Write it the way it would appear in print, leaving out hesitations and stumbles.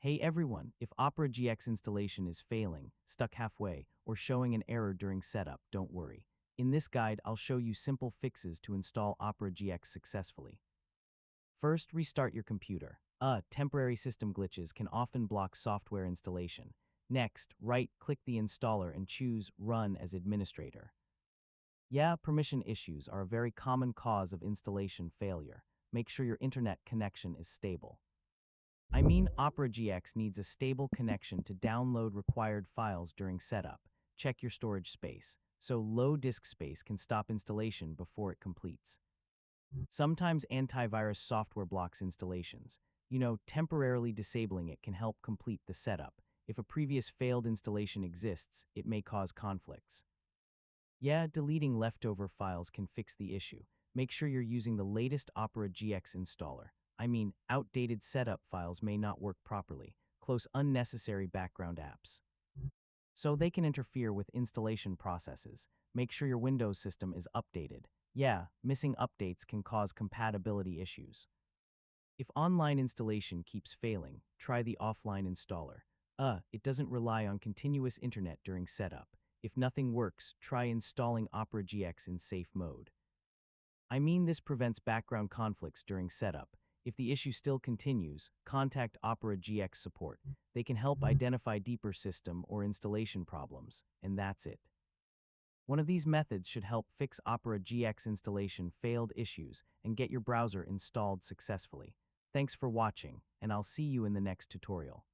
Hey everyone, if Opera GX installation is failing, stuck halfway, or showing an error during setup, don't worry. In this guide, I'll show you simple fixes to install Opera GX successfully. First, restart your computer. Temporary system glitches can often block software installation. Next, right-click the installer and choose Run as administrator. Yeah, permission issues are a very common cause of installation failure. Make sure your internet connection is stable. Opera GX needs a stable connection to download required files during setup. Check your storage space, so low disk space can stop installation before it completes. Sometimes antivirus software blocks installations. Temporarily disabling it can help complete the setup. If a previous failed installation exists, it may cause conflicts. Yeah, deleting leftover files can fix the issue. Make sure you're using the latest Opera GX installer. Outdated setup files may not work properly. Close unnecessary background apps, so they can interfere with installation processes. Make sure your Windows system is updated. Yeah, missing updates can cause compatibility issues. If online installation keeps failing, try the offline installer. It doesn't rely on continuous internet during setup. If nothing works, try installing Opera GX in safe mode. This prevents background conflicts during setup. If the issue still continues, contact Opera GX support. They can help identify deeper system or installation problems, and that's it. One of these methods should help fix Opera GX installation failed issues and get your browser installed successfully. Thanks for watching, and I'll see you in the next tutorial.